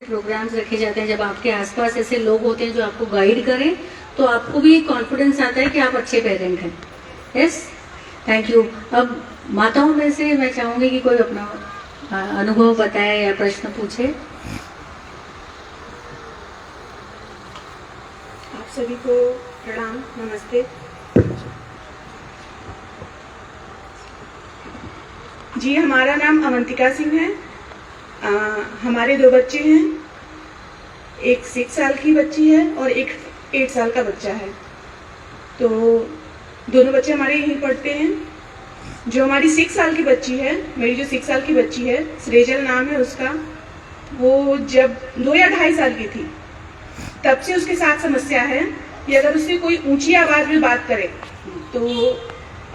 Programmes रखे जाते हैं, जब आपके आसपास ऐसे लोग होते हैं जो आपको गाइड करें, तो आपको भी कॉन्फिडेंस आता है कि आप अच्छे पेरेंट हैं। Yes, thank you. अब माताओं में से मैं चाहूंगी कि कोई अपना अनुभव बताए या प्रश्न पूछे। आप सभी को प्रणाम, नमस्ते जी। हमारा नाम अवंतिका सिंह है। हमारे 2 बच्चे हैं, एक 6 साल की बच्ची है और एक 8 साल का बच्चा है। तो दोनों बच्चे हमारे यहीं पढ़ते हैं। जो हमारी 6 साल की बच्ची है, मेरी जो 6 साल की बच्ची है, सरेजल नाम है उसका, वो जब 2 या 2.5 साल की थी तब से उसके साथ समस्या है कि अगर उससे कोई ऊंची आवाज में बात करे तो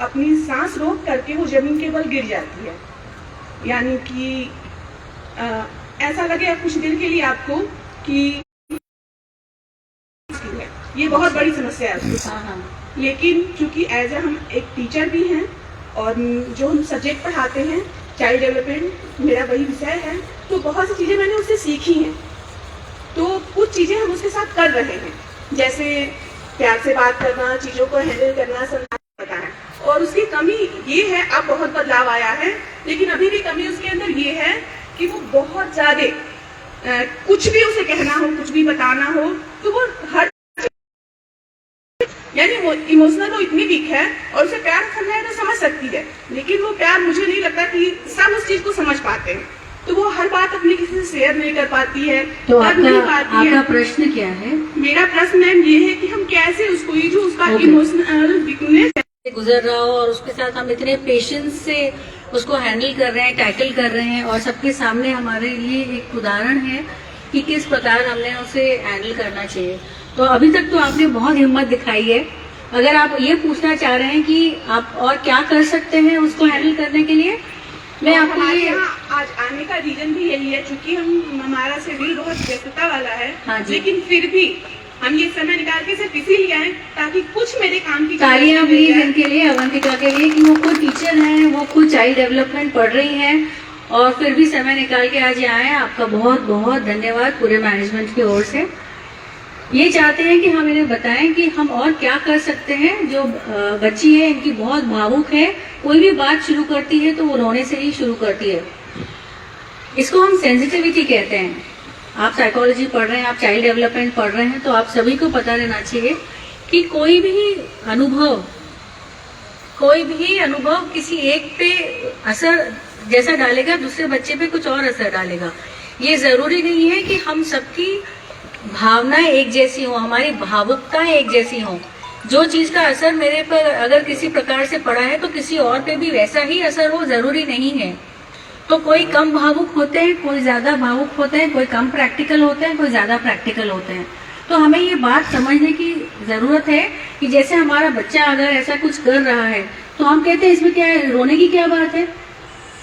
अपनी सांस रोक करके वो जमीन के बल गिर जाती है। यानी कि ऐसा लगे कुछ देर के लिए आपको कि ये बहुत बड़ी समस्या है उसको। लेकिन चूंकि एज ए हम एक टीचर भी हैं और जो हम सब्जेक्ट पढ़ाते हैं चाइल्ड डेवलपमेंट मेरा वही विषय है, तो बहुत सी चीजें मैंने उससे सीखी हैं। तो कुछ चीजें हम उसके साथ कर रहे हैं, जैसे प्यार से बात करना, चीजों को हैंडल करना, समझाना पता है। और उसकी कमी ये है, अब बहुत बदलाव आया है, लेकिन अभी भी कमी उसके अंदर ये है कि वो बहुत ज्यादा कुछ भी उसे कहना हो, कुछ भी बताना हो, तो वो हर यानी वो इमोशनल वो इतनी वीक है और उसे प्यार करना है तो समझ सकती है, लेकिन वो प्यार मुझे नहीं लगता कि सब उस चीज को समझ पाते हैं। तो वो हर बात अपनी किसी से शेयर नहीं कर पाती है। तो आपका प्रश्न क्या है? मेरा प्रश्न मैम ये है कि हम कैसे उसको, ये जो उसका इमोशनल वीकनेस गुजर रहा हो और उसके साथ हम इतने पेशेंस से उसको हैंडल कर रहे हैं, टैकल कर रहे हैं, और सबके सामने हमारे लिए एक उदाहरण है कि किस प्रकार हमने उसे हैंडल करना चाहिए। तो अभी तक तो आपने बहुत हिम्मत दिखाई है। अगर आप ये पूछना चाह रहे हैं कि आप और क्या कर सकते हैं उसको हैंडल करने के लिए, मैं आपको हमारे यहाँ आज आने का रीजन भी यही है, क्योंकि हमारा शेड्यूल बहुत व्यस्तता वाला है। हाँ जी। लेकिन फिर भी हम ये समय निकाल के सिर्फ इसीलिए आए ताकि कुछ मेरे काम की तालियां प्लीज इनके लिए, अवंतिका के लिए, कि वो खुद टीचर हैं, वो खुद चाइल्ड डेवलपमेंट पढ़ रही हैं और फिर भी समय निकाल के आज यहाँ आए। आपका बहुत बहुत धन्यवाद पूरे मैनेजमेंट की ओर से। ये चाहते हैं कि हम इन्हें बताएं कि हम और क्या कर सकते हैं। जो बच्ची है इनकी बहुत भावुक है, कोई भी बात शुरू करती है तो वो रोने से ही शुरू करती है। इसको हम सेंसिटिविटी कहते हैं। आप साइकोलॉजी पढ़ रहे हैं, आप चाइल्ड डेवलपमेंट पढ़ रहे हैं, तो आप सभी को पता रहना चाहिए कि कोई भी अनुभव किसी एक पे असर जैसा डालेगा, दूसरे बच्चे पे कुछ और असर डालेगा। ये जरूरी नहीं है कि हम सबकी भावनाएं एक जैसी हो, हमारी भावुकताएं एक जैसी हो। जो चीज का असर मेरे पर अगर किसी प्रकार से पड़ा है तो किसी और पे भी वैसा ही असर हो, जरूरी नहीं है। तो कोई कम भावुक होते हैं, कोई ज्यादा भावुक होते हैं, कोई कम प्रैक्टिकल होते हैं, कोई ज्यादा प्रैक्टिकल होते हैं। तो हमें ये बात समझने की जरूरत है कि जैसे हमारा बच्चा अगर ऐसा कुछ कर रहा है तो हम कहते हैं इसमें क्या है, रोने की क्या बात है।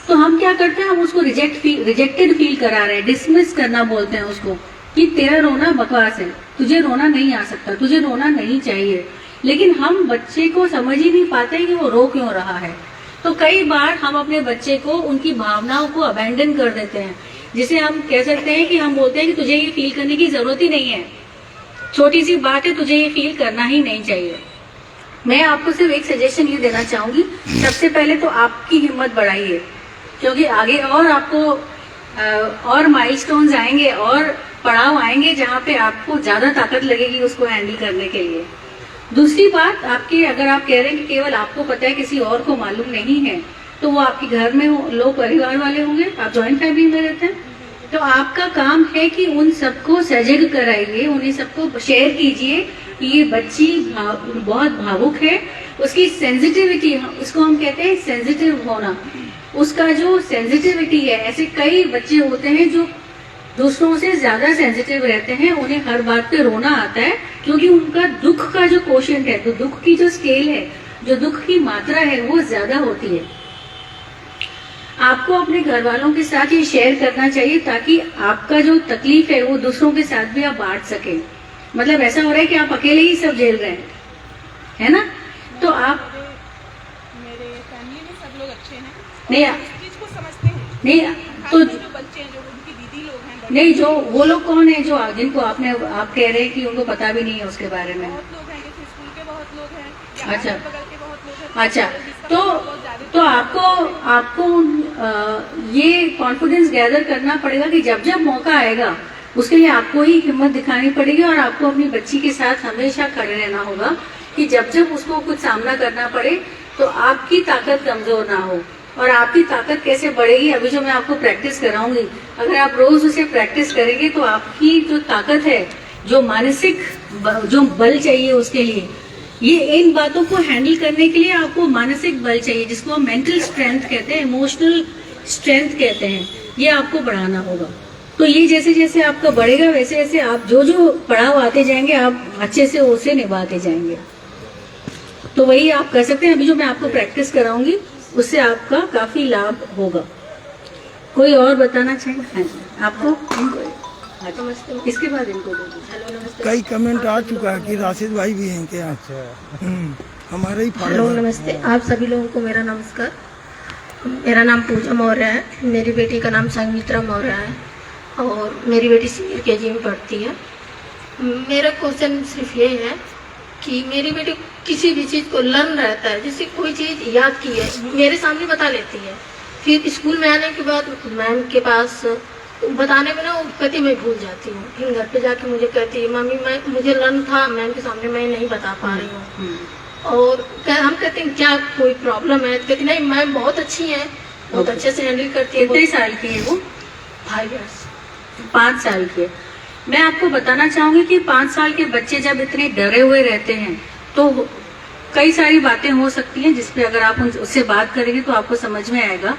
तो हम क्या करते हैं, हम उसको रिजेक्टेड फील करा रहे हैं, डिसमिस करना बोलते हैं उसको, कि तेरा रोना बकवास है, तुझे रोना नहीं आ सकता, तुझे रोना नहीं चाहिए। लेकिन हम बच्चे को समझ ही नहीं पाते कि वो रो क्यों रहा है। तो कई बार हम अपने बच्चे को उनकी भावनाओं को अबैंडन कर देते हैं, जिसे हम कह सकते हैं कि हम बोलते हैं कि तुझे ये फील करने की जरूरत ही नहीं है, छोटी सी बात है, तुझे ये फील करना ही नहीं चाहिए। मैं आपको सिर्फ एक सजेशन ये देना चाहूंगी, सबसे पहले तो आपकी हिम्मत बढ़ाइए, क्योंकि आगे और आपको और माइलस्टोन्स आएंगे और पड़ाव आएंगे जहाँ पे आपको ज्यादा ताकत लगेगी उसको हैंडल करने के लिए। दूसरी बात, अगर आप कह रहे हैं कि केवल आपको पता है, किसी और को मालूम नहीं है, तो वो आपके घर में लोग परिवार वाले होंगे, आप जॉइंट फैमिली में रहते हैं, तो आपका काम है कि उन सबको सजग कराइए, उन्हें सबको शेयर कीजिए कि ये बच्ची बहुत भावुक है, उसकी सेंसिटिविटी, उसको हम कहते हैं सेंसिटिव होना, उसका जो सेंसिटिविटी है। ऐसे कई बच्चे होते हैं जो दूसरों से ज्यादा सेंसिटिव रहते हैं, उन्हें हर बात पे रोना आता है, क्योंकि उनका दुख का जो कोशेंट है, तो दुख की जो स्केल है, जो दुख की मात्रा है, वो ज्यादा होती है। आपको अपने घर वालों के साथ ये शेयर करना चाहिए ताकि आपका जो तकलीफ है वो दूसरों के साथ भी आप बांट सके। मतलब ऐसा हो रहा है कि आप अकेले ही सब झेल रहे हैं, है ना। तो आप, मेरे फैमिली में सब लोग अच्छे हैं, नहीं इस चीज को समझते हैं। नहीं, तो जो बच्चे हैं, जो उनकी दीदी लोग हैं, नहीं, जो वो लोग कौन है जो जिनको आप कह रहे हैं कि उनको पता भी नहीं है उसके बारे में? बहुत लोग हैं, जैसे स्कूल के बहुत लोग हैं या अच्छा। अगल बगल के बहुत लोग हैं। अच्छा, जिसका बहुत ज्यादा तो आपको ये कॉन्फिडेंस गैदर करना पड़ेगा कि जब जब मौका आएगा उसके लिए आपको ही हिम्मत दिखानी पड़ेगी और आपको अपनी बच्ची के साथ हमेशा खड़े रहना होगा कि जब जब उसको कुछ सामना करना पड़े तो आपकी ताकत कमजोर ना हो। और आपकी ताकत कैसे बढ़ेगी, अभी जो मैं आपको प्रैक्टिस कराऊंगी, अगर आप रोज उसे प्रैक्टिस करेंगे तो आपकी जो ताकत है, जो मानसिक जो बल चाहिए उसके लिए, ये इन बातों को हैंडल करने के लिए आपको मानसिक बल चाहिए, जिसको हम मेंटल स्ट्रेंथ कहते हैं, इमोशनल स्ट्रेंथ कहते हैं, ये आपको बढ़ाना होगा। तो ये जैसे जैसे आपका बढ़ेगा वैसे वैसे आप जो जो पड़ाव आते जाएंगे आप अच्छे से उसे निभाते जाएंगे। तो वही आप कर सकते हैं। अभी जो मैं आपको प्रैक्टिस कराऊंगी उससे आपका काफी लाभ होगा। कोई और बताना चाहिए? हाँ जी, आपको नमस्ते, इसके बाद इनको दे दीजिए। हेलो नमस्ते। कई कमेंट आ चुका है कि राशिद भाई भी हैं क्या? हमारे ही हेलो फॉलोअर। नमस्ते, आप सभी लोगों को मेरा नमस्कार। मेरा नाम पूजा मौर्य है, मेरी बेटी का नाम संगीत्रा मौर्य है और मेरी बेटी सीनियर केजी में पढ़ती है। मेरा क्वेश्चन सिर्फ ये है कि मेरी बेटी किसी भी चीज़ को लर्न रहता है, जैसे कोई चीज़ याद की है मेरे सामने बता लेती है, फिर स्कूल में आने के बाद मैम के पास बताने में ना वो कहती मैं भूल जाती हूँ, फिर घर पे जाके मुझे कहती है मम्मी मुझे लर्न था मैम के सामने मैं नहीं बता पा रही हूँ। और हम कहते हैं क्या कोई प्रॉब्लम है, तो कहती नहीं मैम बहुत अच्छी है, बहुत अच्छे से हैंडल करती है। कितने साल की है वो? 5 years। 5 साल की है। मैं आपको बताना चाहूंगी कि 5 साल के बच्चे जब इतने डरे हुए रहते हैं तो कई सारी बातें हो सकती हैं जिसपे अगर आप उससे बात करेंगे तो आपको समझ में आएगा।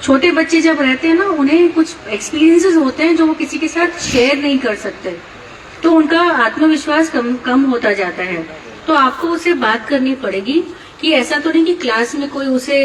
छोटे बच्चे जब रहते हैं ना, उन्हें कुछ एक्सपीरियंसेस होते हैं जो वो किसी के साथ शेयर नहीं कर सकते, तो उनका आत्मविश्वास कम होता जाता है। तो आपको उससे बात करनी पड़ेगी कि ऐसा तो नहीं कि क्लास में कोई उसे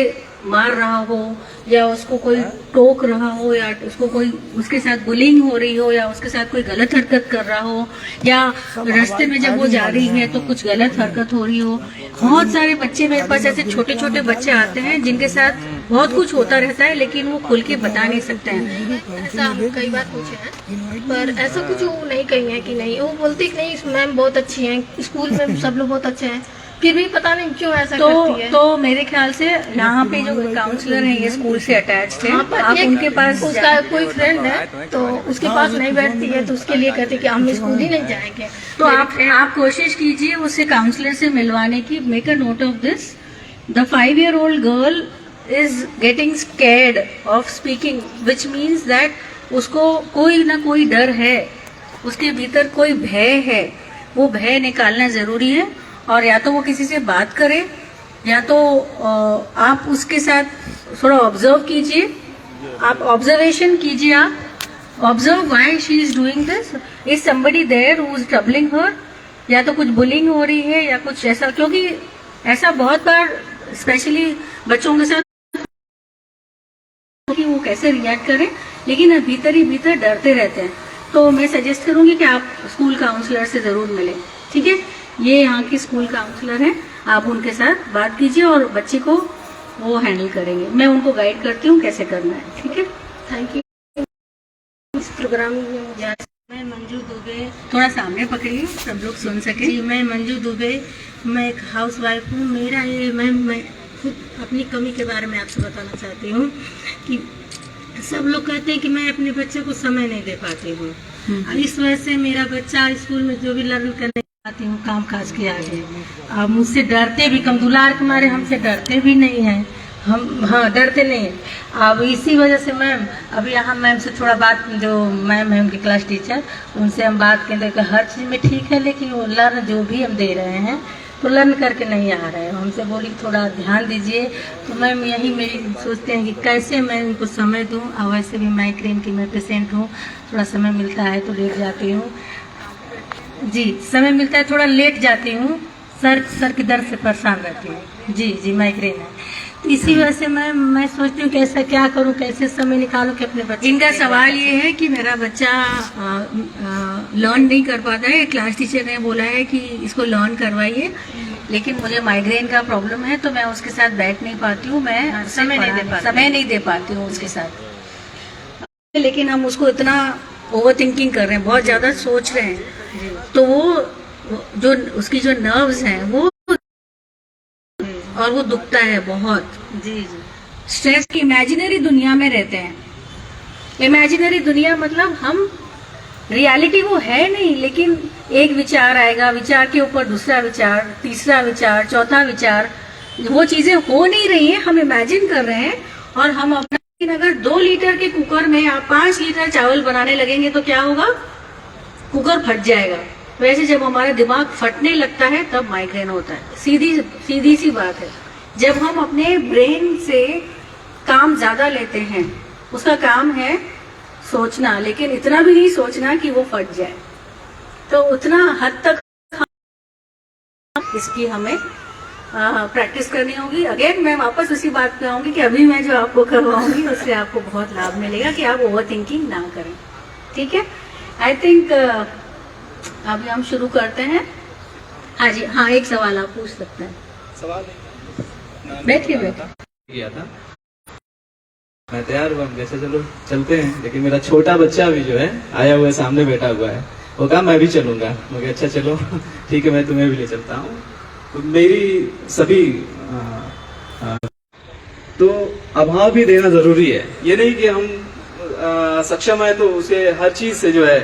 मार रहा हो या उसको कोई टोक रहा हो या उसको कोई उसके साथ बुलिंग हो रही हो या उसके साथ कोई गलत हरकत कर रहा हो या रास्ते में जब वो जा रही है तो कुछ गलत हरकत हो रही हो। बहुत सारे बच्चे मेरे पास ऐसे छोटे छोटे बच्चे आते हैं जिनके साथ बहुत कुछ होता रहता है लेकिन वो खुल के बता नहीं सकते हैं। ऐसा हम कई बार पूछे हैं पर ऐसा कुछ वो नहीं कही है कि नहीं, वो बोलती कि नहीं मैम बहुत अच्छी हैं, स्कूल में सब लोग बहुत अच्छे हैं, फिर भी पता नहीं क्यों ऐसा करती है। तो मेरे ख्याल से यहाँ पे जो काउंसलर है ये स्कूल से अटैच्ड है, हाँ, पर आप उनके पास उसका कोई फ्रेंड है तो उसके पास नहीं बैठती है तो उसके लिए कहते कि हम स्कूल ही नहीं जाएंगे। तो आप कोशिश कीजिए उससे काउंसलर से मिलवाने की। Make a note of this, the 5-year-old girl is getting scared of speaking, which means that उसको कोई ना कोई डर है, उसके भीतर कोई भय है, वो भय निकालना जरूरी है। और या तो वो किसी से बात करे या तो आप उसके साथ थोड़ा ऑब्जर्व कीजिए, आप ऑब्जर्वेशन कीजिए, आप observe why she is doing this, is somebody there who is troubling her, या तो कुछ बुलिंग हो रही है या कुछ ऐसा, क्योंकि ऐसा बहुत बार स्पेशली बच्चों के साथ कि वो कैसे रिएक्ट करें लेकिन भीतर ही भीतर डरते रहते हैं। तो मैं सजेस्ट करूंगी कि आप स्कूल काउंसलर से जरूर मिलें, ठीक है? ये यहाँ की स्कूल काउंसलर हैं, आप उनके साथ बात कीजिए और बच्चे को वो हैंडल करेंगे। मैं उनको गाइड करती हूँ कैसे करना है, ठीक है? Thank you. इस प्रोग्राम में मैं मंजू दुबे, थोड़ा सामने पकड़िए सब लोग सुन सके। जी मैं मंजू दुबे, मैं एक हाउस वाइफ हूँ। मेरा ये मैं खुद अपनी कमी के बारे में आपसे बताना चाहती हूँ कि सब लोग कहते हैं कि मैं अपने बच्चे को समय नहीं दे पाती हूँ। इस वजह से मेरा बच्चा स्कूल में जो भी लर्न करने आती हूँ काम काज के आगे, अब मुझसे डरते भी, कम दुलार के मारे हमसे डरते भी नहीं हैं, हम हाँ डरते नहीं हैं। अब इसी वजह से मैम अभी यहाँ मैम से थोड़ा बात, जो मैम है उनकी क्लास टीचर, उनसे हम बात करें कि हर चीज़ में ठीक है लेकिन वो लर्न जो भी हम दे रहे हैं तो लर्न करके नहीं आ रहे हैं। हमसे बोली थोड़ा ध्यान दीजिए, तो मैम यही मेरी सोचते हैं कि कैसे मैं उनको समय दूँ। और वैसे भी माइग्रेन की मैं पेशेंट हूँ, थोड़ा समय मिलता है तो लेट जाती हूँ। जी समय मिलता है थोड़ा लेट जाती हूँ, सर के दर्द से परेशान रहती हूँ। जी माइग्रेन है, तो इसी वजह से मैं सोचती हूँ कैसा क्या करूँ, कैसे समय निकालूँ कि अपने बच्चे। इनका सवाल ये है कि मेरा बच्चा लर्न नहीं कर पाता है, क्लास टीचर ने बोला है कि इसको लर्न करवाइए लेकिन मुझे माइग्रेन का प्रॉब्लम है तो मैं उसके साथ बैठ नहीं पाती हूँ, मैं समय नहीं दे पाती हूँ उसके साथ। लेकिन हम उसको इतना ओवर थिंकिंग कर रहे हैं, बहुत ज्यादा सोच रहे हैं, तो वो जो उसकी जो नर्व्स हैं वो और वो दुखता है बहुत। जी जी। स्ट्रेस की इमेजिनरी दुनिया में रहते हैं। इमेजिनरी दुनिया मतलब हम, रियलिटी वो है नहीं, लेकिन एक विचार आएगा, विचार के ऊपर दूसरा विचार, तीसरा विचार, चौथा विचार, वो चीजें हो नहीं रही हैं, हम इमेजिन कर रहे हैं। और हम अपना, लेकिन अगर 2 लीटर के कुकर में आप 5 लीटर चावल बनाने लगेंगे तो क्या होगा? कुकर फट जाएगा। वैसे जब हमारा दिमाग फटने लगता है तब माइग्रेन होता है। सीधी सी बात है। जब हम अपने ब्रेन से काम ज्यादा लेते हैं, उसका काम है सोचना, लेकिन इतना भी नहीं सोचना कि वो फट जाए, तो उतना हद तक इसकी हमें प्रैक्टिस करनी होगी। अगेन मैं वापस उसी बात पे आऊंगी कि अभी मैं जो आपको करवाऊंगी उससे आपको बहुत लाभ मिलेगा कि आप ओवर थिंकिंग ना करें। ठीक है, आई थिंक अभी हम शुरू करते हैं। हाँ जी, हाँ, एक सवाल आप पूछ सकते हैं। सवाल बैठिए। किया था, मैं तैयार हुआ, जैसे चलो चलते हैं, लेकिन मेरा छोटा बच्चा भी जो है आया हुआ है, सामने बैठा हुआ है, वो कहा मैं भी चलूंगा। मैं कहा अच्छा चलो ठीक है, मैं तुम्हें भी ले चलता हूँ। तो मेरी सभी तो अभाव भी देना जरूरी है। ये नहीं कि हम सक्षम है तो उसे हर चीज से जो है,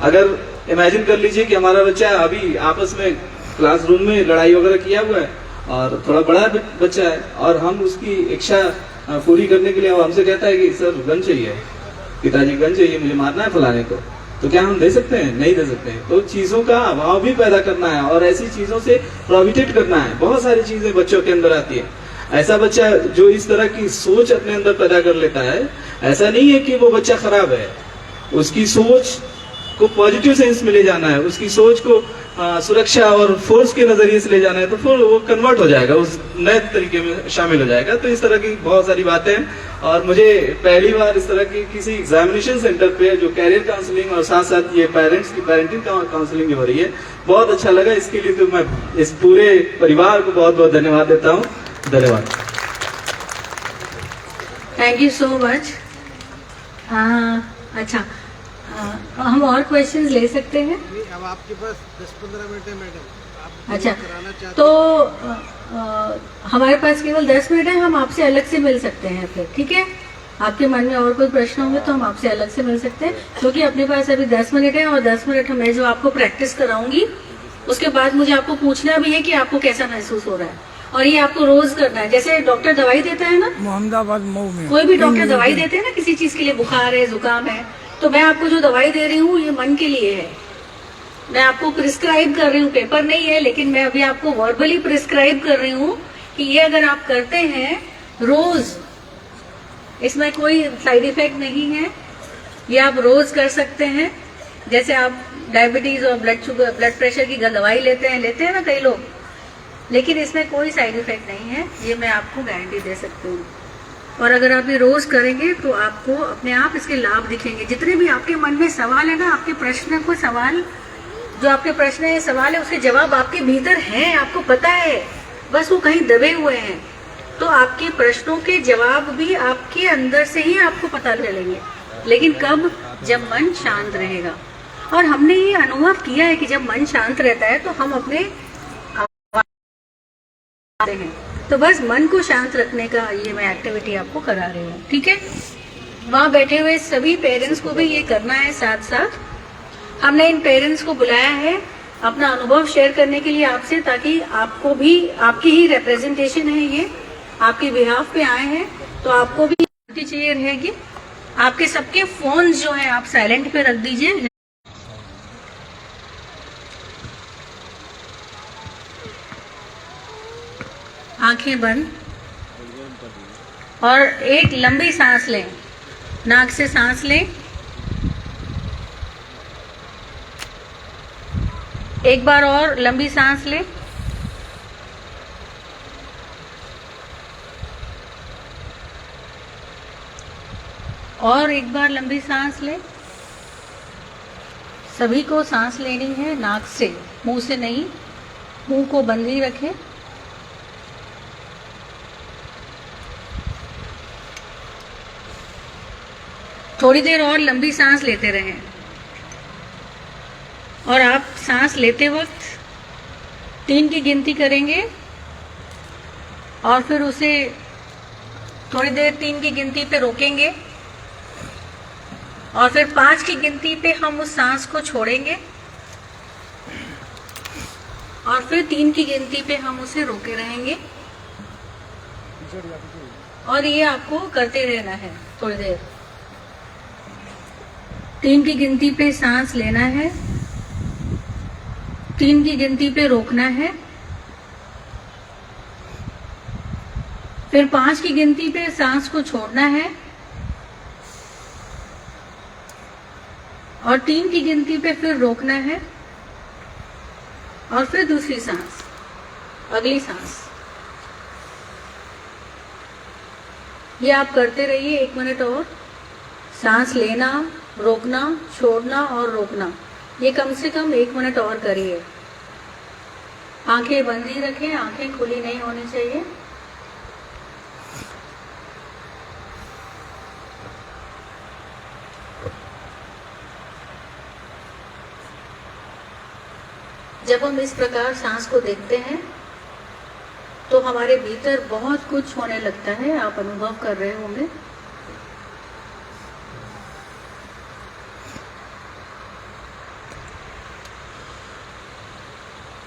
अगर इमेजिन कर लीजिए कि हमारा बच्चा अभी आपस में क्लासरूम में लड़ाई वगैरह किया हुआ है और थोड़ा बड़ा बच्चा है, और हम उसकी इच्छा पूरी करने के लिए वो हमसे कहता है कि सर गन चाहिए, पिताजी गन चाहिए, मुझे मारना है फलाने को, तो क्या हम दे सकते हैं? नहीं दे सकते हैं। तो चीजों का अभाव भी पैदा करना है और ऐसी चीजों से प्रोहिबिटेट करना है। बहुत सारी चीजें बच्चों के अंदर आती है। ऐसा बच्चा जो इस तरह की सोच अपने अंदर पैदा कर लेता है, ऐसा नहीं है कि वो बच्चा खराब है, उसकी सोच को पॉजिटिव सेंस में ले जाना है, उसकी सोच को सुरक्षा और फोर्स के नजरिए से ले जाना है, तो फिर वो कन्वर्ट हो जाएगा, उस नए तरीके में शामिल हो जाएगा। तो इस तरह की बहुत सारी बातें हैं। और मुझे पहली बार इस तरह की किसी एग्जामिनेशन सेंटर पे जो कैरियर काउंसलिंग और साथ साथ ये पेरेंट्स की पेरेंटिंग काउंसलिंग हो रही है, बहुत अच्छा लगा। इसके लिए तो मैं इस पूरे परिवार को बहुत बहुत धन्यवाद देता हूँ। धन्यवाद। Thank you so much. अच्छा, हम और क्वेश्चंस ले सकते हैं? अब आपके पास 10-15 मिनट है मैडम। आप अच्छा, कराना चाहते तो हमारे पास केवल 10 मिनट है, हम आपसे अलग से मिल सकते हैं फिर, ठीक है? आपके मन में और कोई प्रश्न होंगे तो हम आपसे अलग से मिल सकते हैं, क्योंकि अपने पास अभी 10 मिनट है और 10 मिनट मैं जो आपको प्रैक्टिस कराऊंगी उसके बाद मुझे आपको पूछना भी है कि आपको कैसा महसूस हो रहा है, और ये आपको रोज करना है। जैसे डॉक्टर दवाई देता है ना, मोहम्मदाबाद मऊ में कोई भी डॉक्टर दवाई देते हैं ना किसी चीज के लिए, बुखार है, जुकाम है, तो मैं आपको जो दवाई दे रही हूँ ये मन के लिए है। मैं आपको प्रिस्क्राइब कर रही हूँ, पेपर नहीं है, लेकिन मैं अभी आपको वर्बली प्रिस्क्राइब कर रही हूँ कि ये अगर आप करते हैं रोज, इसमें कोई साइड इफेक्ट नहीं है, ये आप रोज कर सकते हैं। जैसे आप डायबिटीज और ब्लड प्रेशर की दवाई लेते हैं ना कई लोग, लेकिन इसमें कोई साइड इफेक्ट नहीं है, ये मैं आपको गारंटी दे सकती हूँ। और अगर आप ये रोज करेंगे तो आपको अपने आप इसके लाभ दिखेंगे। जितने भी आपके मन में सवाल है ना, आपके प्रश्न को सवाल, जो आपके प्रश्न है, सवाल है, उसके जवाब आपके भीतर हैं, आपको पता है, बस वो कहीं दबे हुए हैं। तो आपके प्रश्नों के जवाब भी आपके अंदर से ही आपको पता चलेंगे, लेकिन कब? जब मन शांत रहेगा। और हमने ये अनुभव किया है कि जब मन शांत रहता है तो हम अपने हैं। तो बस मन को शांत रखने का ये मैं एक्टिविटी आपको करा रही हूँ, ठीक है? वहाँ बैठे हुए सभी पेरेंट्स को भी ये करना है साथ साथ। हमने इन पेरेंट्स को बुलाया है अपना अनुभव शेयर करने के लिए आपसे, ताकि आपको भी, आपकी ही रिप्रेजेंटेशन है ये, आपके बिहाफ पे आए हैं, तो आपको भी चाहिए रहेगी। आपके सबके फोन जो है आप साइलेंट पे रख दीजिए। आंखें बंद और एक लंबी सांस लें, नाक से सांस लें। एक बार और लंबी सांस लें। और एक बार लंबी सांस लें। सभी को सांस लेनी है नाक से, मुंह से नहीं, मुंह को बंद ही रखें। थोड़ी देर और लंबी सांस लेते रहें। और आप सांस लेते वक्त 3 की गिनती करेंगे और फिर उसे थोड़ी देर 3 की गिनती पे रोकेंगे और फिर 5 की गिनती पे हम उस सांस को छोड़ेंगे और फिर 3 की गिनती पे हम उसे रोके रहेंगे। और ये आपको करते रहना है थोड़ी देर। 3 की गिनती पे सांस लेना है, 3 की गिनती पे रोकना है, फिर 5 की गिनती पे सांस को छोड़ना है और 3 की गिनती पे फिर रोकना है और फिर दूसरी सांस, अगली सांस। ये आप करते रहिए 1 मिनट और। सांस लेना, रोकना, छोड़ना और रोकना, ये कम से कम 1 मिनट और करिए। आंखें बंद ही रखें, आंखें खुली नहीं होनी चाहिए। जब हम इस प्रकार सांस को देखते हैं तो हमारे भीतर बहुत कुछ होने लगता है, आप अनुभव कर रहे होंगे।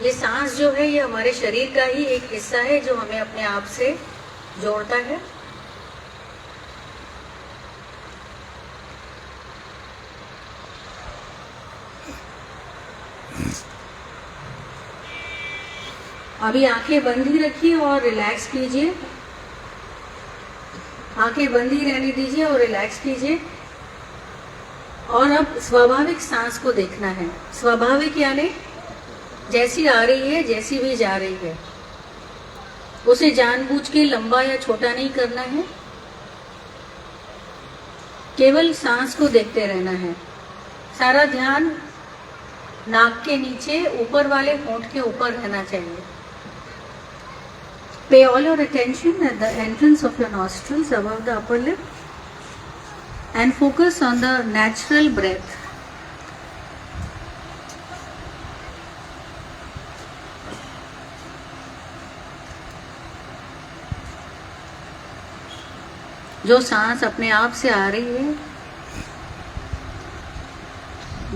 ये सांस जो है ये हमारे शरीर का ही एक हिस्सा है जो हमें अपने आप से जोड़ता है। अभी आंखें बंद ही रखिए और रिलैक्स कीजिए। आंखें बंद ही रहने दीजिए और रिलैक्स कीजिए। और अब स्वाभाविक सांस को देखना है। स्वाभाविक यानी जैसी आ रही है, जैसी भी जा रही है, उसे जानबूझ के लंबा या छोटा नहीं करना है। केवल सांस को देखते रहना है। सारा ध्यान नाक के नीचे ऊपर वाले होंठ के ऊपर रहना चाहिए। Pay all your attention at the entrance of your nostrils above the upper lip and focus on the natural breath. जो सांस अपने आप से आ रही है,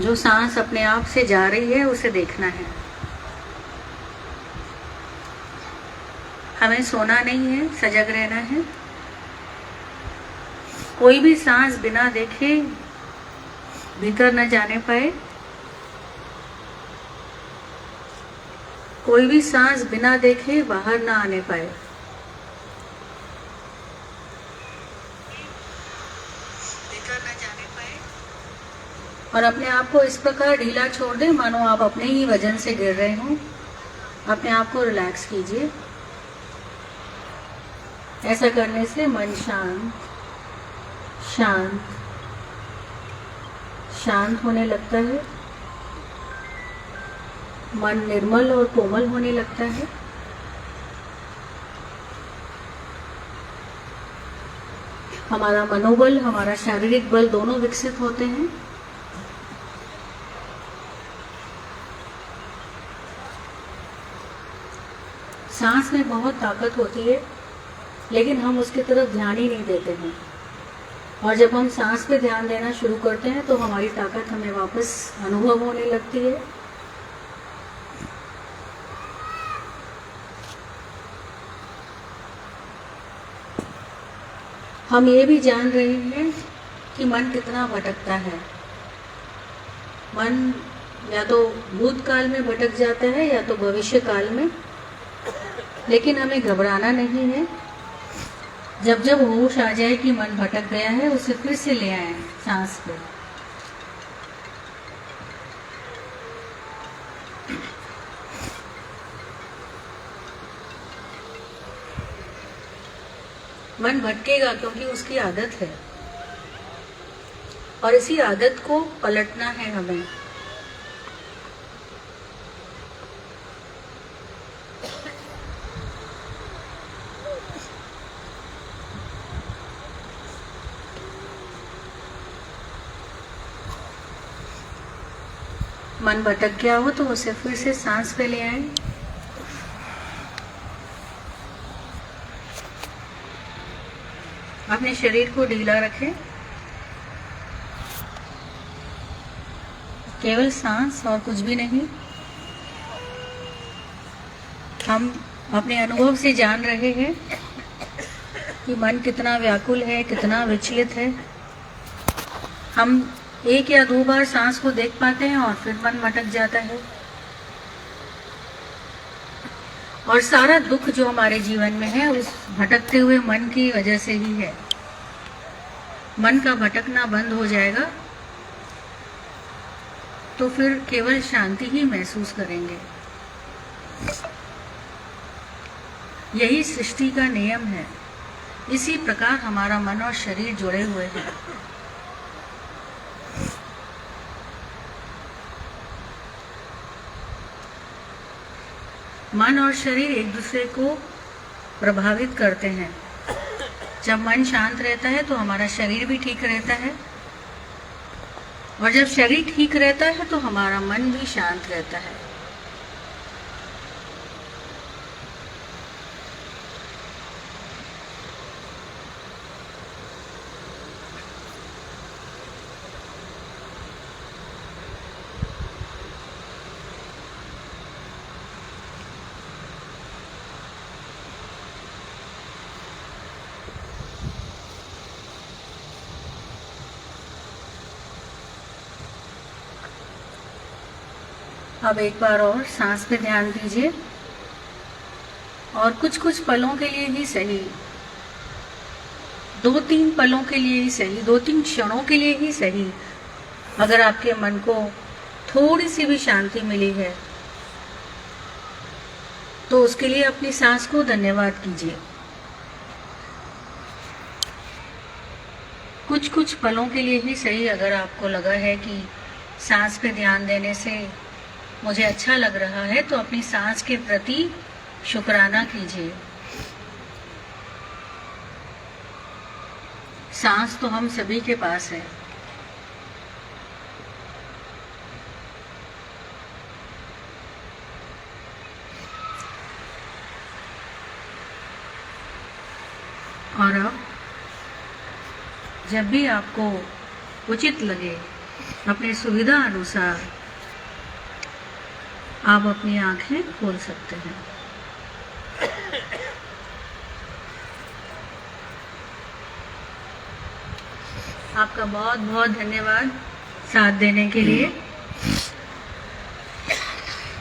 जो सांस अपने आप से जा रही है, उसे देखना है। हमें सोना नहीं है, सजग रहना है। कोई भी सांस बिना देखे भीतर न जाने पाए, कोई भी सांस बिना देखे बाहर न आने पाए। भीतर न जाने पाए और अपने आप को इस प्रकार ढीला छोड़ दें मानो आप अपने ही वजन से गिर रहे हों। अपने आप को रिलैक्स कीजिए। ऐसा करने से मन शांत शांत शांत होने लगता है। मन निर्मल और कोमल होने लगता है। हमारा मनोबल, हमारा शारीरिक बल दोनों विकसित होते हैं। सांस में बहुत ताकत होती है, लेकिन हम उसकी तरफ ध्यान ही नहीं देते हैं। और जब हम सांस पे ध्यान देना शुरू करते हैं तो हमारी ताकत हमें वापस अनुभव होने लगती है। हम ये भी जान रहे हैं कि मन कितना भटकता है। मन या तो भूतकाल में भटक जाता है या तो भविष्य काल में, लेकिन हमें घबराना नहीं है। जब जब होश आ जाए कि मन भटक गया है, उसे फिर से ले आए सांस पे। मन भटकेगा क्योंकि उसकी आदत है और इसी आदत को पलटना है हमें। मन भटक गया हो तो उसे फिर से सांस पे ले आए। अपने शरीर को ढीला रखें। केवल सांस और कुछ भी नहीं। हम अपने अनुभव से जान रहे हैं कि मन कितना व्याकुल है, कितना विचलित है। हम एक या दो बार सांस को देख पाते हैं और फिर मन भटक जाता है। और सारा दुख जो हमारे जीवन में है उस भटकते हुए मन की वजह से ही है। मन का भटकना बंद हो जाएगा तो फिर केवल शांति ही महसूस करेंगे। यही सृष्टि का नियम है। इसी प्रकार हमारा मन और शरीर जुड़े हुए हैं। मन और शरीर एक दूसरे को प्रभावित करते हैं। जब मन शांत रहता है तो हमारा शरीर भी ठीक रहता है, और जब शरीर ठीक रहता है तो हमारा मन भी शांत रहता है। अब एक बार और सांस पे ध्यान दीजिए, और कुछ कुछ पलों के लिए ही सही, 2-3 पलों के लिए ही सही, 2-3 क्षणों के लिए ही सही, अगर आपके मन को थोड़ी सी भी शांति मिली है तो उसके लिए अपनी सांस को धन्यवाद कीजिए। कुछ कुछ पलों के लिए ही सही, अगर आपको लगा है कि सांस पे ध्यान देने से मुझे अच्छा लग रहा है तो अपनी सांस के प्रति शुक्राना कीजिए। सांस तो हम सभी के पास है। और अब जब भी आपको उचित लगे, अपने सुविधा अनुसार आप अपनी आंखें खोल सकते हैं। आपका बहुत बहुत धन्यवाद साथ देने के लिए।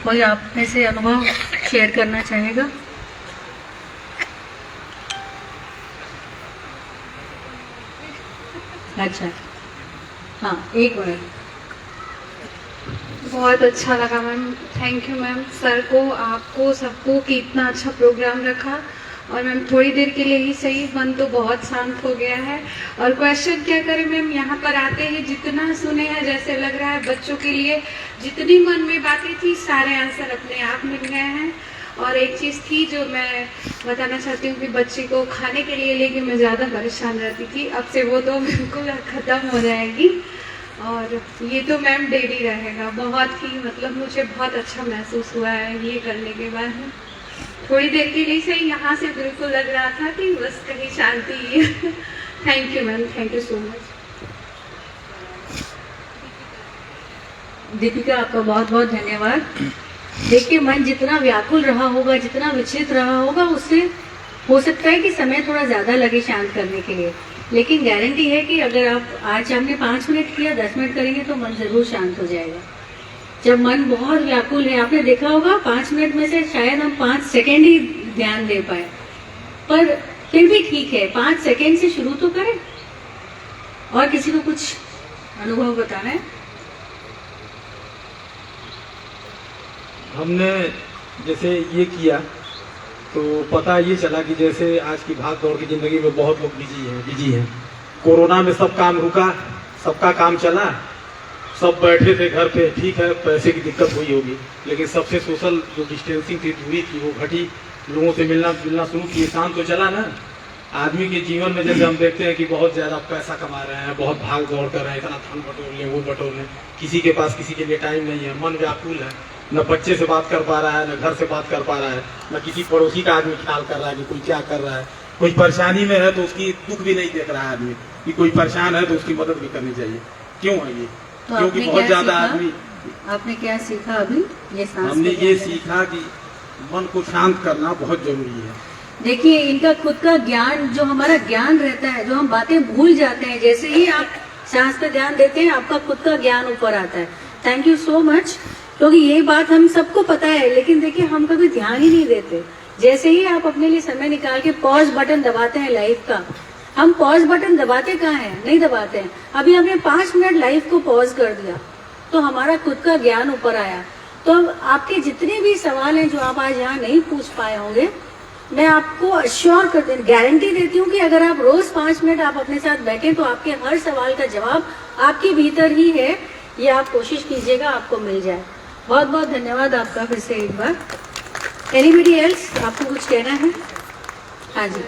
कोई आप में से अनुभव शेयर करना चाहेगा? अच्छा, हाँ, 1 मिनट। बहुत अच्छा लगा ma'am, thank you ma'am, sir को, आपको, सबको कि इतना अच्छा प्रोग्राम रखा। और मैम थोड़ी देर के लिए ही सही, मन तो बहुत शांत हो गया है। और क्वेश्चन क्या करें मैम, यहाँ पर आते ही जितना सुने हैं जैसे लग रहा है बच्चों के लिए जितनी मन में बातें थी सारे आंसर अपने आप मिल गए हैं। और एक चीज़ थी जो मैं बताना चाहती हूँ कि बच्चे को खाने के लिए लेके मैं ज़्यादा परेशान रहती थी, अब से वो तो बिल्कुल ख़त्म हो जाएगी। और ये तो मैम डेली रहेगा। बहुत ही मतलब मुझे बहुत अच्छा महसूस हुआ है ये करने के बाद। थोड़ी देर के लिए सही यहाँ से बिल्कुल लग रहा था कि बस कहीं शांति ही है। Thank you ma'am, thank you so much. Deepika, आपका बहुत बहुत धन्यवाद। देखिए, मन जितना व्याकुल रहा होगा, जितना विचलित रहा होगा, उससे हो सकता है कि समय थोड़ा ज़्यादा लगे शांत करने के लिए, लेकिन गारंटी है कि अगर आप आज हमने 5 मिनट किया, 10 मिनट करेंगे तो मन जरूर शांत हो जाएगा। जब मन बहुत व्याकुल है, आपने देखा होगा 5 मिनट में से शायद हम 5 सेकेंड ही ध्यान दे पाए, पर फिर भी ठीक है, 5 सेकेंड से शुरू तो करें। और किसी को कुछ अनुभव बताना है? हमने जैसे ये किया तो पता ये चला कि जैसे आज की भाग दौड़ की जिंदगी में बहुत लोग बिजी हैं। कोरोना में सब काम रुका, सबका काम चला, सब बैठे थे घर पे। ठीक है, पैसे की दिक्कत हुई होगी, लेकिन सबसे सोशल जो डिस्टेंसिंग थी, दूरी थी, वो घटी। लोगों से मिलना जुलना शुरू किए, काम तो चला ना। आदमी के जीवन में जैसे हम देखते हैं कि बहुत ज्यादा पैसा कमा रहे हैं, बहुत भाग दौड़ कर रहे हैं, इतना धन बटोर लें वो बटोर लें, किसी के पास किसी के लिए टाइम नहीं है, मन व्याकुल है, न बच्चे से बात कर पा रहा है, न घर से बात कर पा रहा है, न किसी पड़ोसी का आदमी ख्याल कर रहा है कि कोई क्या कर रहा है। कोई परेशानी में है तो उसकी दुख भी नहीं देख रहा है आदमी, कि कोई परेशान है तो उसकी मदद भी करनी चाहिए। क्यों है ये? तो क्योंकि आपने बहुत क्या ज्यादा सीखा? आदमी, आपने क्या सीखा अभी ये सांस हमने के ये बारे में? सीखा कि मन को शांत करना बहुत जरूरी है। देखिए, इनका खुद का ज्ञान, जो हमारा ज्ञान रहता है, जो हम बातें भूल जाते हैं, जैसे ही आप सांस पे ध्यान देते हैं आपका खुद का ज्ञान ऊपर आता है। थैंक यू सो मच, क्योंकि ये बात हम सबको पता है, लेकिन देखिए हम कभी ध्यान ही नहीं देते। जैसे ही आप अपने लिए समय निकाल के पॉज बटन दबाते हैं लाइफ का, हम पॉज बटन दबाते कहाँ हैं? नहीं दबाते हैं। अभी हमने 5 मिनट लाइफ को पॉज कर दिया तो हमारा खुद का ज्ञान ऊपर आया। तो अब आपके जितने भी सवाल हैं जो आप आज यहाँ नहीं पूछ पाए होंगे, मैं आपको अश्योर कर गारंटी देती हूँ कि अगर आप रोज 5 मिनट आप अपने साथ बैठें तो आपके हर सवाल का जवाब आपके भीतर ही है। ये आप कोशिश कीजिएगा, आपको मिल जाए। बहुत बहुत धन्यवाद आपका फिर से एक बार। एनीबडी एल्स, आपको कुछ कहना है? हाँ जी,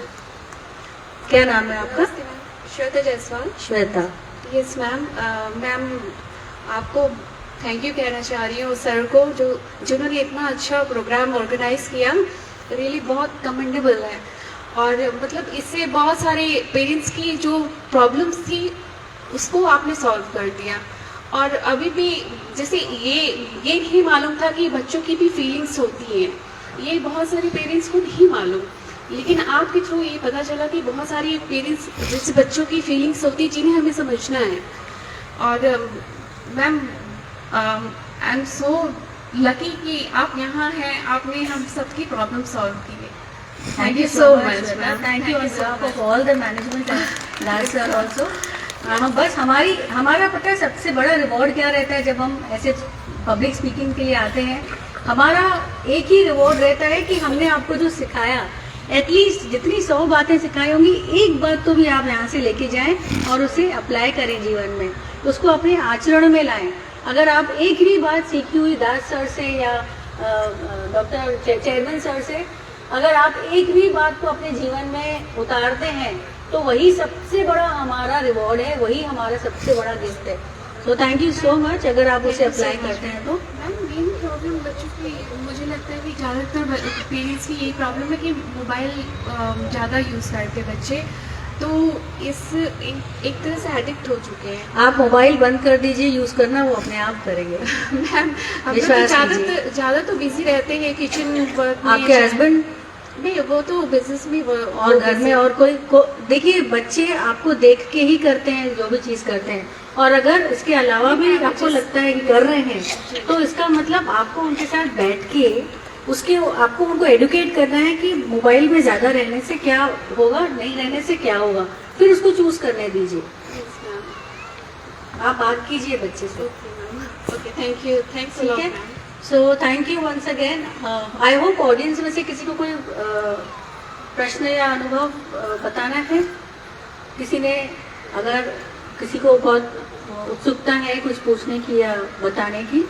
क्या नाम है आपका? Shweta Jaiswal. Shweta. Yes ma'am, ma'am आपको थैंक यू कहना चाह रही हूँ सर को, जिन्होंने इतना अच्छा प्रोग्राम ऑर्गेनाइज किया। रियली बहुत कमेंडेबल है। और मतलब इससे बहुत सारे पेरेंट्स की जो प्रॉब्लम्स थी उसको आपने सॉल्व कर दिया। और अभी भी जैसे ये नहीं मालूम था कि बच्चों की भी फीलिंग्स होती हैं, ये बहुत सारे पेरेंट्स को नहीं मालूम, लेकिन आपके थ्रू ये पता चला कि बहुत सारे पेरेंट्स जैसे बच्चों की फीलिंग्स होती है जिन्हें हमें समझना है। और ma'am I am so lucky कि आप यहाँ हैं, आपने हम सबकी प्रॉब्लम सॉल्व की है। Thank you so much, Shweta. Thank you on behalf of all the management and Lal sir also. हम बस हमारा पता है सबसे बड़ा रिवॉर्ड क्या रहता है जब हम ऐसे पब्लिक स्पीकिंग के लिए आते हैं? हमारा एक ही रिवॉर्ड रहता है कि हमने आपको जो सिखाया, एटलीस्ट जितनी 100 बातें सिखाई होंगी, एक बात तो भी आप यहाँ से लेके जाएं और उसे अप्लाई करें जीवन में, उसको अपने आचरण में लाएं। अगर आप एक ही बात सीखी हुई दास सर से या डॉक्टर चेयरमैन सर से, अगर आप एक भी बात को अपने जीवन में उतारते हैं तो वही सबसे बड़ा हमारा रिवॉर्ड है, वही हमारा सबसे बड़ा गिफ्ट है। So thank you so much अगर आप उसे अप्लाई करते हैं तो। मैम मेन प्रॉब्लम बच्चों की मुझे लगता है कि ज़्यादातर पेरेंट्स की यही प्रॉब्लम है कि मोबाइल ज़्यादा यूज़ करते बच्चे, तो इस एक तरह से एडिक्ट हो चुके हैं। आप मोबाइल बंद कर दीजिए यूज करना, वो अपने आप करेंगे। मैम हम विश्वास ज़्यादा तो बिजी रहते हैं किचन वर्क में। आपके हस्बैंड नहीं, वो तो बिजनेस में और घर में और कोई देखिए बच्चे आपको देख के ही करते हैं जो भी चीज करते हैं, और अगर इसके अलावा भी आपको लगता है कि कर रहे हैं तो इसका मतलब आपको उनके साथ बैठ के आपको उनको एडुकेट करना है कि मोबाइल में ज्यादा रहने से क्या होगा, नहीं रहने से क्या होगा, फिर उसको चूज करने दीजिए। आप बात कीजिए बच्चे से। Okay, thank you, thanks a ठीक लॉट है, ma'am. So thank you once again. I hope audience में से किसी को कोई प्रश्न या अनुभव बताना है? किसी ने, अगर किसी को बहुत उत्सुकता है कुछ पूछने की या बताने की,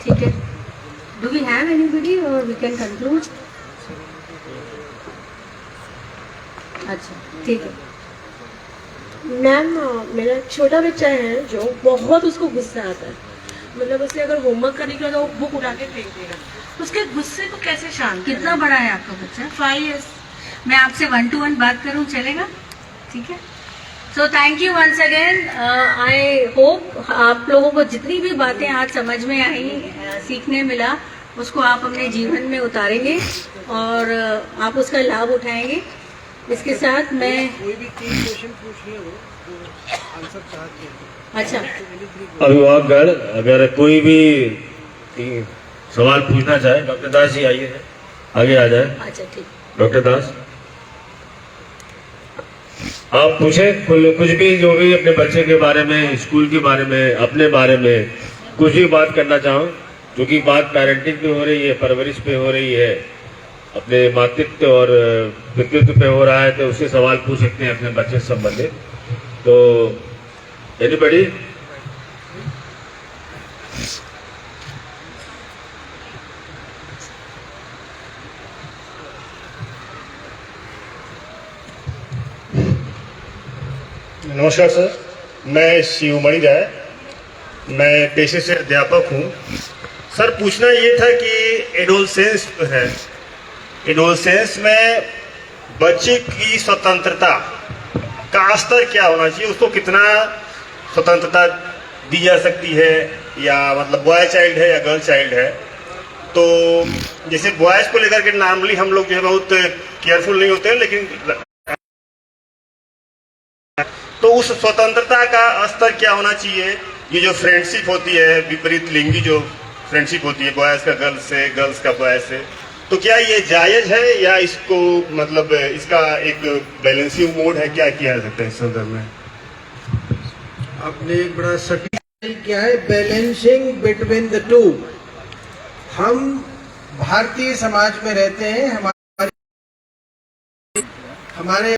ठीक है। डू वी हैव एनीबडी और वी कैन कंक्लूड? अच्छा, ठीक है। मैम मेरा छोटा बच्चा है जो बहुत उसको गुस्सा आता है, मतलब उसे अगर होमवर्क करने के बाद वो बुक उठा के फेंक देगा, उसके गुस्से को कैसे शांत करें? कितना बड़ा है आपका बच्चा? 5 years। मैं आपसे 1-to-1 बात करूं, चलेगा? ठीक है। So thank you once again. I hope आप लोगों को जितनी भी बातें आज समझ में आई, सीखने मिला, उसको आप अपने जीवन में उतारेंगे और आप उसका लाभ उठाएंगे। इसके साथ मैं कोई भी 3 क्वेश्चन पूछिए वो आंसर चाहते हैं। अच्छा, अभिभावकगण अगर कोई भी सवाल पूछना चाहे, डॉक्टर दास जी आइए, आगे आ जाए। अच्छा ठीक। डॉक्टर दास आप पूछें कुछ भी, जो भी अपने बच्चे के बारे में, स्कूल के बारे में, अपने बारे में कुछ भी बात करना चाहो, क्योंकि बात पेरेंटिंग पे हो रही है, परवरिश पे हो रही है, अपने मातृत्व और पितृत्व पे हो रहा है, तो उससे सवाल पूछ सकते हैं अपने बच्चे से संबंधित। तो एनीबडी? नमस्कार सर, मैं शिवमणि राय, मैं पेशे से अध्यापक हूँ। सर पूछना ये था कि एडोलसेंस है, एडोलसेंस में बच्चे की स्वतंत्रता का स्तर क्या होना चाहिए, उसको कितना स्वतंत्रता दी जा सकती है, या मतलब बॉय चाइल्ड है या गर्ल चाइल्ड है। तो जैसे बॉयज को लेकर के नॉर्मली हम लोग जो है बहुत केयरफुल नहीं होते हैं, लेकिन तो उस स्वतंत्रता का स्तर क्या होना चाहिए। ये जो फ्रेंडशिप होती है, विपरीत लिंगी जो फ्रेंडशिप होती है, बॉयज का गर्ल्स से, गर्ल्स का बॉयज से, तो क्या ये जायज है या इसको मतलब इसका एक बैलेंसिंग मोड है, क्या किया जा सकता है इस संदर्भ में? आपने एक बड़ा सटीक किया है, बैलेंसिंग बिटवीन द टू। हम भारतीय समाज में रहते हैं, हमारे